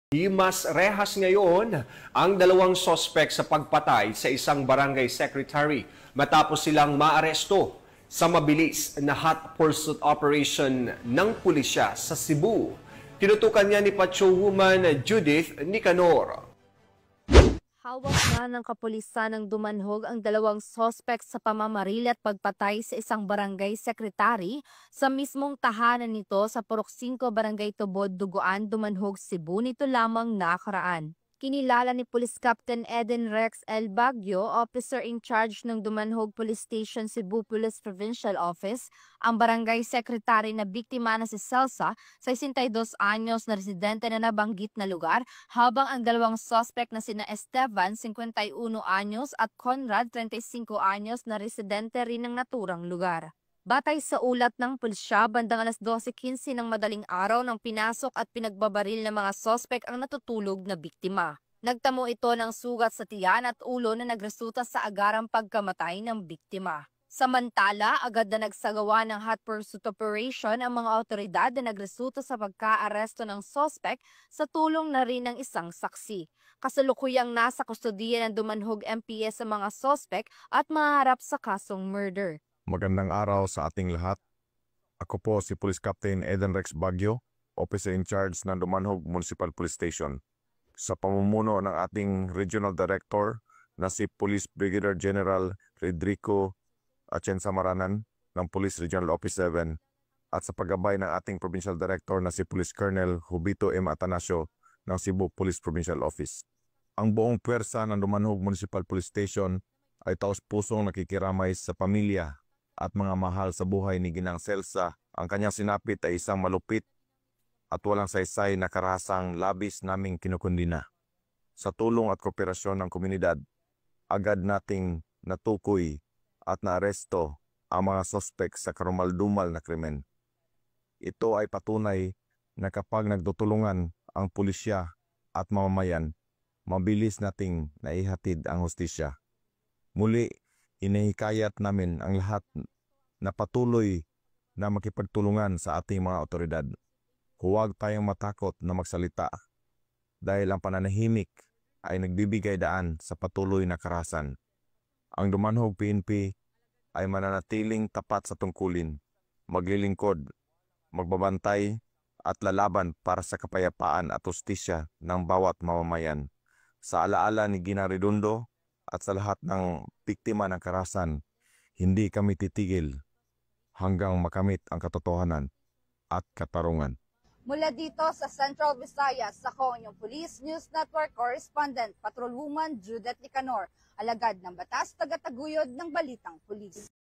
Himas rehas ngayon ang dalawang sospek sa pagpatay sa isang barangay secretary matapos silang maaresto sa mabilis na hot pursuit operation ng pulisya sa Cebu. Tinutukan niya ni Patrolwoman Judith Nicanor. Hawak na ng kapulisan ng Dumanhog ang dalawang sospek sa pamamaril at pagpatay sa isang barangay secretary sa mismong tahanan nito sa Purok 5 Barangay Tubod, Duguan, Dumanhog, Cebu nito lamang nakaraan. Kinilala ni Police Captain Eden Rex L. Baguio, Officer in Charge ng Dumanhog Police Station, Cebu Police Provincial Office, ang barangay secretary na biktima na si Celsa, 62 anyos na residente na nabanggit na lugar, habang ang dalawang suspect na sina Esteban, 51 anyos at Conrad, 35 anyos na residente rin ng naturang lugar. Batay sa ulat ng pulisya, bandang alas 12:15 ng madaling araw nang pinasok at pinagbabaril ng mga sospek ang natutulog na biktima. Nagtamo ito ng sugat sa tiyan at ulo na nagresulta sa agarang pagkamatay ng biktima. Samantala, agad na nagsagawa ng hot pursuit operation ang mga otoridad na nagresulta sa pagka-aresto ng sospek sa tulong na rin ng isang saksi. Kasalukuyang nasa kustodiya ng Dumanhog MPS sa mga sospek at maharap sa kasong murder. Magandang araw sa ating lahat. Ako po si Police Captain Eden Rex Baguio, Officer in Charge ng Dumanhog Municipal Police Station. Sa pamumuno ng ating Regional Director na si Police Brigadier General Rodrigo Atienza Maranan ng Police Regional Office 7 at sa paggabay ng ating Provincial Director na si Police Colonel Hubito M. Atanasio ng Cebu Police Provincial Office. Ang buong puwersa ng Dumanhog Municipal Police Station ay taos-pusong nakikiramay sa pamilya at mga mahal sa buhay ni Ginang Celsa. Ang kanyang sinapit ay isang malupit at walang saysay na karahasang labis naming kinukundina. Sa tulong at kooperasyon ng komunidad, agad nating natukoy at naaresto ang mga sospek sa karumal-dumal na krimen. Ito ay patunay na kapag nagtutulungan ang pulisya at mamamayan, mabilis nating naihatid ang hustisya. Muli, inihikayat namin ang lahat na patuloy na makipagtulungan sa ating mga otoridad. Huwag tayong matakot na magsalita dahil ang pananahimik ay nagbibigay daan sa patuloy na karahasan. Ang Dumanhog PNP ay mananatiling tapat sa tungkulin, maglilingkod, magbabantay at lalaban para sa kapayapaan at hustisya ng bawat mamamayan. Sa alaala ni Gina Redondo at sa lahat ng biktima ng karahasan, hindi kami titigil hanggang makamit ang katotohanan at katarungan. Mula dito sa Central Visayas, ako ang inyong Police News Network Correspondent, Patrolwoman Judith Nicanor, alagad ng batas, tagataguyod ng Balitang Pulis.